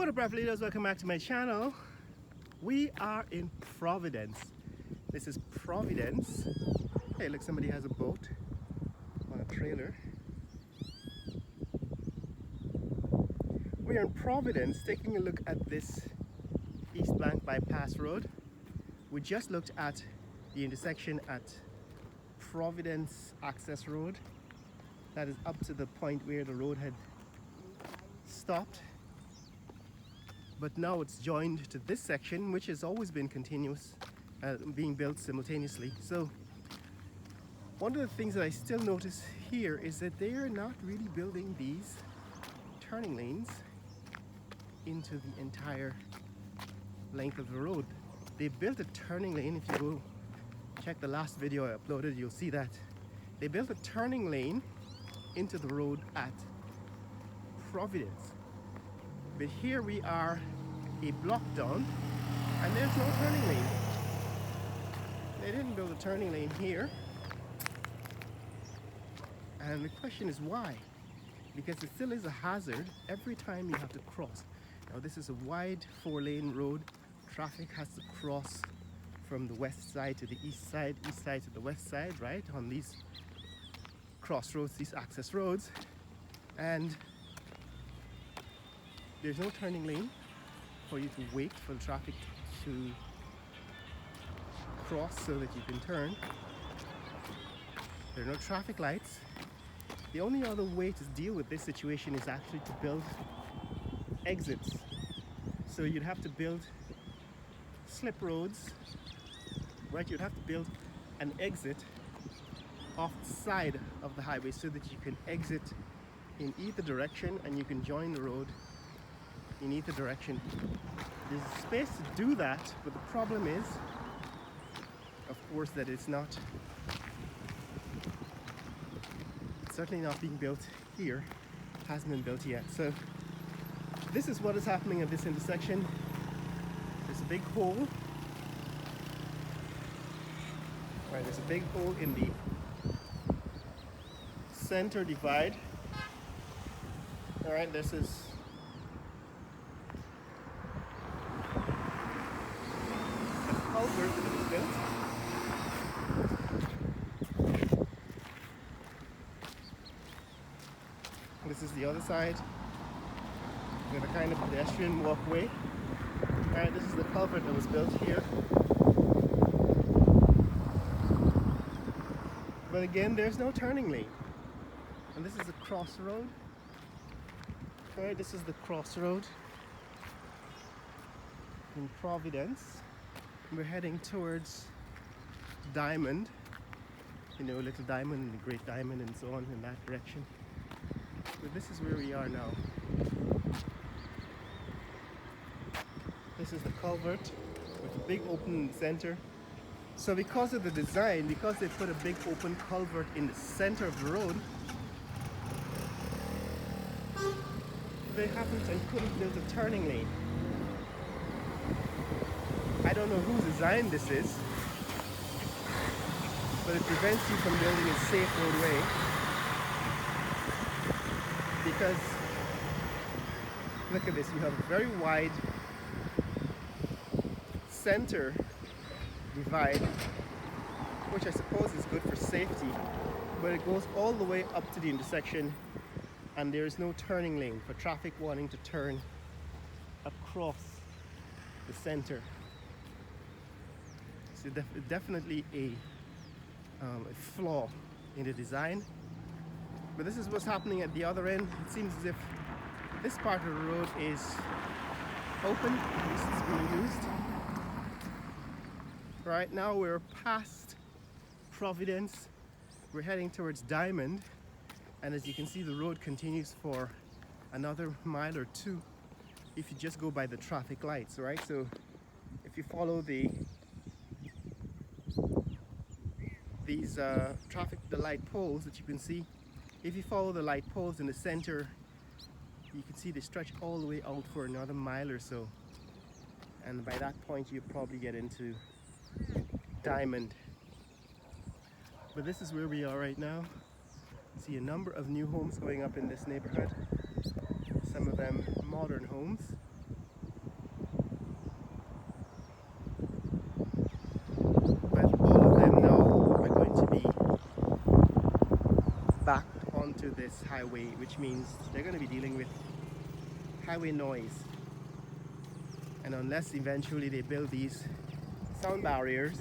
What up, rap leaders? Welcome back to my channel. We are in Providence. This is Providence. Hey, look, somebody has a boat on a trailer. We're in Providence taking a look at this East Bank Bypass Road. We just looked at the intersection at Providence Access Road. That is up to the point where the road had stopped. But now it's joined to this section, which has always been continuous, being built simultaneously. So one of the things that I still notice here is that they are not really building these turning lanes into the entire length of the road. They built a turning lane. If you go check the last video I uploaded, you'll see that they built a turning lane into the road at Providence. But here we are a block down and there's no turning lane. They didn't build a turning lane here. And the question is why? Because it still is a hazard every time you have to cross. Now this is a wide 4-lane road. Traffic has to cross from the west side to the east side to the west side, right? On these crossroads, these access roads. And there's no turning lane for you to wait for the traffic to cross so that you can turn. There are no traffic lights. The only other way to deal with this situation is actually to build exits. So you'd have to build slip roads, right? You'd have to build an exit off the side of the highway so that you can exit in either direction and you can join the road in either direction. There's space to do that, but the problem is, of course, that it's certainly not being built here. It hasn't been built yet. So this is what is happening at this intersection. There's a big hole. Right, there's a big hole in the center divide. All right, this is culvert that was built. This is the other side with a kind of pedestrian walkway. Alright, this is the culvert that was built here. But again, there's no turning lane. And this is a crossroad. Alright, this is the crossroad in Providence. We're heading towards Diamond, you know, Little Diamond and the Great Diamond and so on in that direction. But this is where we are now. This is the culvert with a big open in the center. So because of the design, because they put a big open culvert in the center of the road, they haven't and couldn't build a turning lane. I don't know whose design this is, but it prevents you from building a safe roadway because look at this, you have a very wide center divide, which I suppose is good for safety, but it goes all the way up to the intersection and there is no turning lane for traffic wanting to turn across the center. So definitely a flaw in the design. But this is what's happening at the other end. It seems as if this part of the road is open, at least it's being used. Right now we're past Providence. We're heading towards Diamond. And as you can see, the road continues for another mile or two if you just go by the traffic lights, right? So if you follow the light poles that you can see, if you follow the light poles in the center, you can see they stretch all the way out for another mile or so, and by that point you probably get into Diamond. But this is where we are right now. See a number of new homes going up in this neighborhood, some of them modern homes. this highway, which means they're going to be dealing with highway noise. And unless eventually they build these sound barriers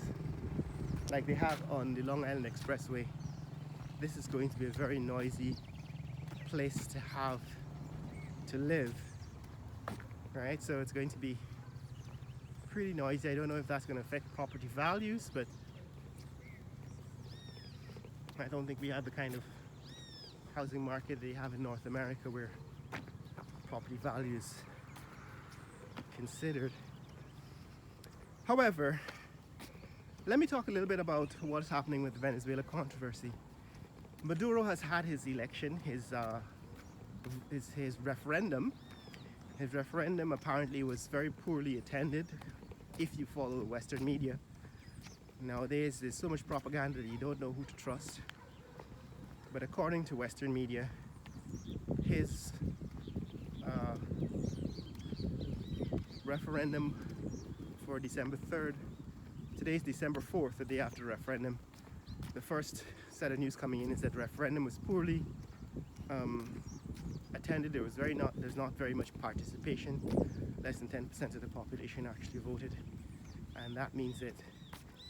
like they have on the Long Island Expressway, this is going to be a very noisy place to have to live. Right, so it's going to be pretty noisy. I don't know if that's going to affect property values, but I don't think we have the kind of housing market they have in North America where property values considered. However, let me talk a little bit about what's happening with the Venezuela controversy. Maduro has had his election, his referendum. His referendum apparently was very poorly attended, if you follow the Western media. Nowadays, there's so much propaganda that you don't know who to trust. But according to Western media, his referendum for December 3rd, today's December 4th, the day after the referendum. The first set of news coming in is that the referendum was poorly attended. There's not very much participation. Less than 10% of the population actually voted, and that means that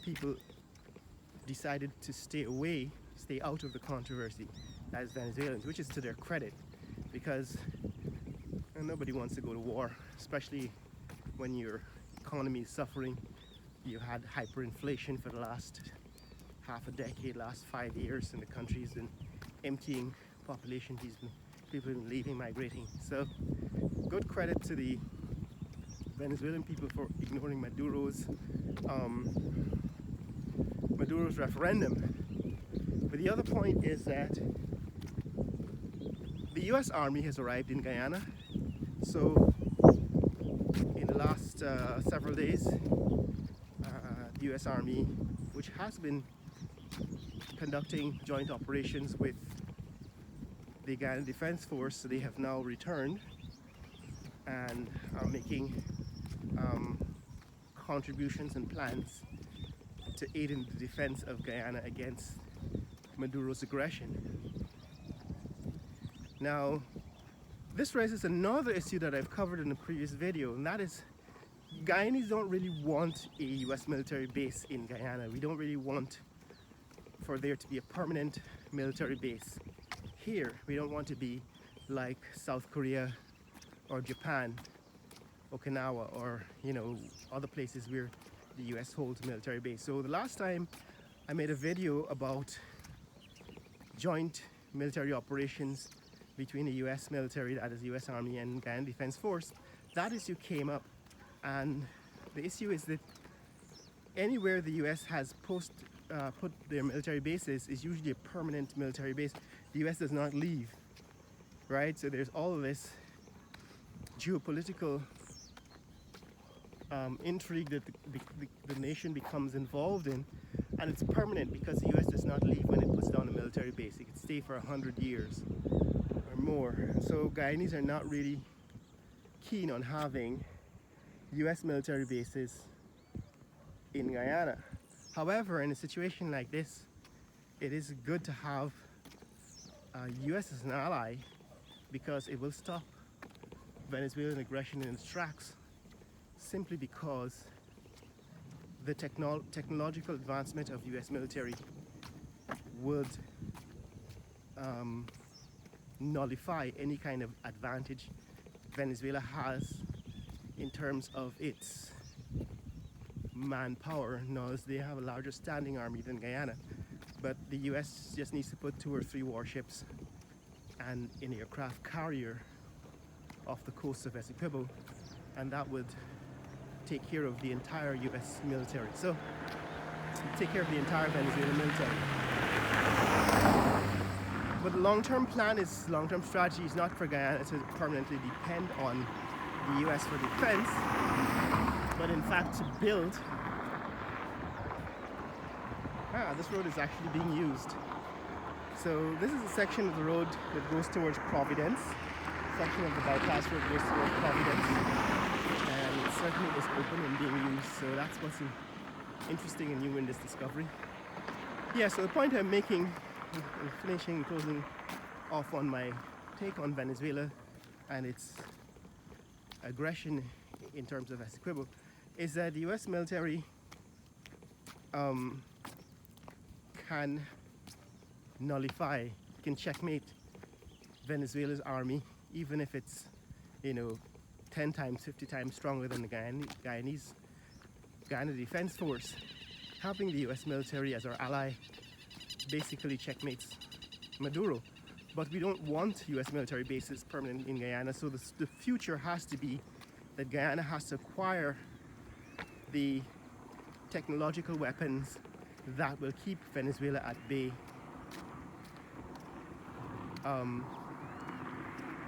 people decided to stay out of the controversy as Venezuelans, which is to their credit, because nobody wants to go to war, especially when your economy is suffering. You had hyperinflation for the last half a decade, last 5 years, and the country's been emptying population. People have been leaving, migrating. So good credit to the Venezuelan people for ignoring Maduro's referendum. But the other point is that the US Army has arrived in Guyana. So in the last several days, the US Army, which has been conducting joint operations with the Guyana Defense Force, so they have now returned and are making contributions and plans to aid in the defense of Guyana against Maduro's aggression. Now, this raises another issue that I've covered in a previous video, and that is Guyanese don't really want a US military base in Guyana. We don't really want for there to be a permanent military base here. We don't want to be like South Korea or Japan, Okinawa, or other places where the US holds a military base. So the last time I made a video about joint military operations between the US military, that is the US Army, and Guyana Defense Force, that issue came up. And the issue is that anywhere the US has put their military bases is usually a permanent military base. The US does not leave, right? So there's all of this geopolitical intrigue that the nation becomes involved in, and it's permanent because the US does not leave when it puts down a military base. It could stay for 100 years or more. So Guyanese are not really keen on having US military bases in Guyana. However, in a situation like this, it is good to have US as an ally, because it will stop Venezuelan aggression in its tracks, simply because the technological advancement of US military would nullify any kind of advantage Venezuela has in terms of its manpower. Now, they have a larger standing army than Guyana, but the US just needs to put 2 or 3 warships and an aircraft carrier off the coast of Essequibo, and that would take care of the entire US military. So, take care of the entire Venezuelan military. But the long-term strategy is not for Guyana to permanently depend on the US for defense, but in fact to build. This road is actually being used. So this is a section of the road that goes towards Providence. A section of the bypass road goes towards Providence, and it certainly is open and being used. So that's what's interesting and new in this discovery. Yeah, so the point I'm making in finishing and closing off on my take on Venezuela and its aggression in terms of Essequibo, is that the US military can nullify, can checkmate Venezuela's army, even if it's, 10 times, 50 times stronger than the Guyana Defense Force. Having the US military as our ally basically checkmates Maduro. But we don't want US military bases permanent in Guyana, so the future has to be that Guyana has to acquire the technological weapons that will keep Venezuela at bay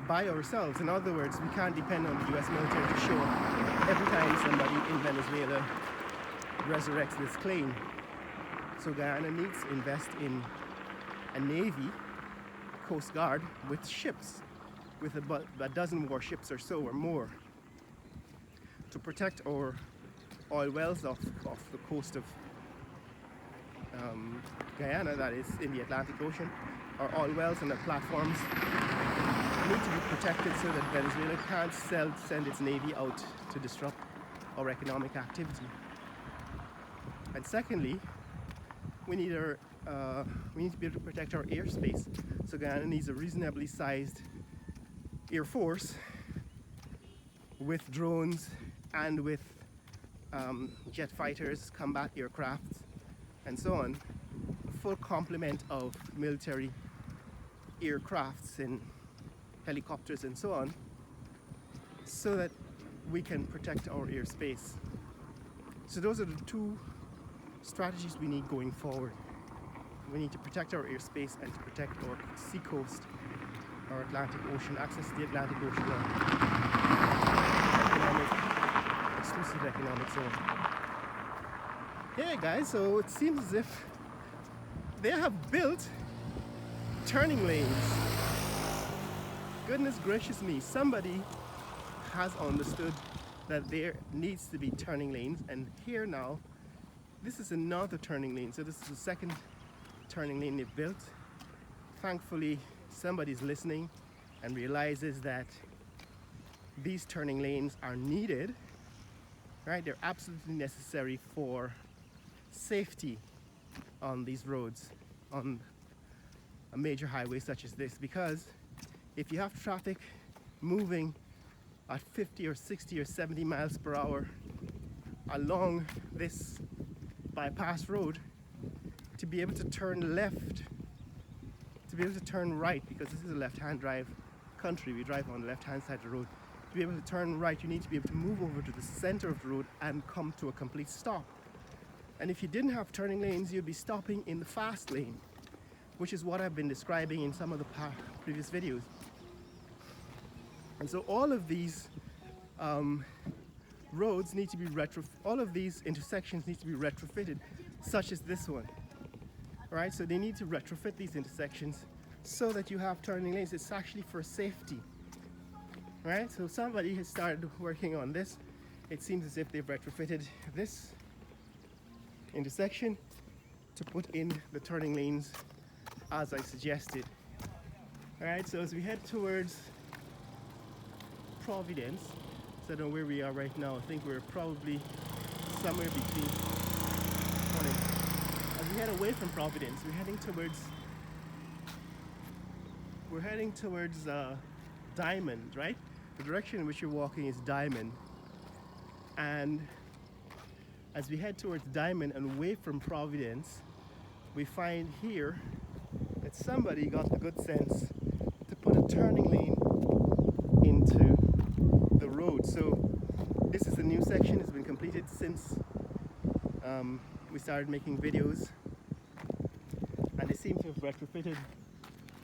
by ourselves. In other words, we can't depend on the US military to show up every time somebody in Venezuela resurrects this claim. So Guyana needs to invest in a navy, Coast Guard, with ships, with about a dozen warships or so or more, to protect our oil wells off the coast of Guyana, that is in the Atlantic Ocean. Our oil wells and the platforms need to be protected so that Venezuela can't send its navy out to disrupt our economic activity. And secondly, we need to be able to protect our airspace. So Guyana needs a reasonably sized air force with drones and with jet fighters, combat aircrafts, and so on. A full complement of military aircrafts and helicopters and so on, so that we can protect our airspace. So those are the two strategies we need going forward. We need to protect our airspace and to protect our sea coast, our Atlantic Ocean, access to the Atlantic Ocean, exclusive economic zone. Yeah guys, so it seems as if they have built turning lanes. Goodness gracious me, somebody has understood that there needs to be turning lanes, and here now, this is another turning lane. So this is the second turning lane they've built. Thankfully, somebody's listening and realizes that these turning lanes are needed, right? They're absolutely necessary for safety on these roads, on a major highway such as this, because if you have traffic moving at 50 or 60 or 70 miles per hour along this bypass road, to be able to turn left, to be able to turn right, because this is a left-hand drive country, we drive on the left-hand side of the road, to be able to turn right, you need to be able to move over to the center of the road and come to a complete stop. And if you didn't have turning lanes, you'd be stopping in the fast lane, which is what I've been describing in some of the previous videos. And so all of these roads need to be all of these intersections need to be retrofitted, such as this one. Right? So they need to retrofit these intersections so that you have turning lanes. It's actually for safety. Right? So somebody has started working on this. It seems as if they've retrofitted this intersection to put in the turning lanes as I suggested. Alright, so as we head towards Providence, so I don't know where we are right now. I think we're probably somewhere between. As we head away from Providence, we're heading towards Diamond, right? The direction in which you're walking is Diamond, and as we head towards Diamond and away from Providence, we find here that somebody got the good sense to put a turning lane into the road. So this is a new section. It's been completed since we started making videos, and they seem to have retrofitted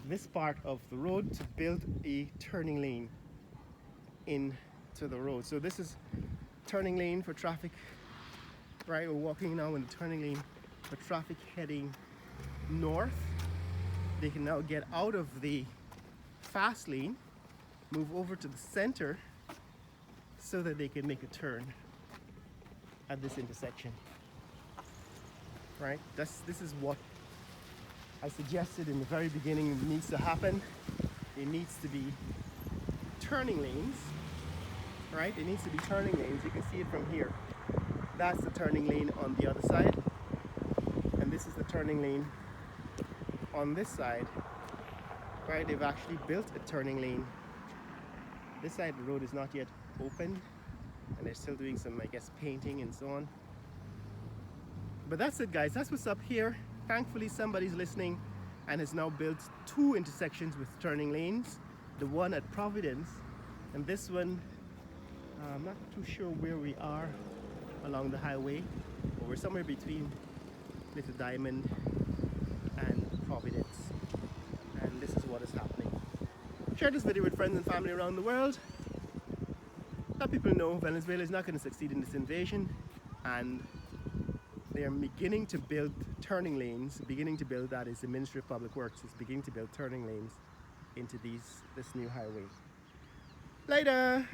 this part of the road to build a turning lane into the road. So this is turning lane for traffic, right? We're walking now in the turning lane for traffic heading north. They can now get out of the fast lane, move over to the center so that they can make a turn at this intersection. Right? This is what I suggested in the very beginning needs to happen. It needs to be turning lanes, right? It needs to be turning lanes. You can see it from here. That's the turning lane on the other side, and this is the turning lane on this side, right? They've actually built a turning lane. This side of the road is not yet open, and they're still doing some, I guess, painting and so on. But that's it, guys. That's what's up here. Thankfully, somebody's listening and has now built 2 intersections with turning lanes. The one at Providence, and this one, I'm not too sure where we are along the highway, but we're somewhere between Little Diamond and Providence. And this is what is happening. Share this video with friends and family around the world. Let people know Venezuela is not going to succeed in this invasion, and they are beginning to build turning lanes. That is, the Ministry of Public Works is beginning to build turning lanes into this new highway. Later!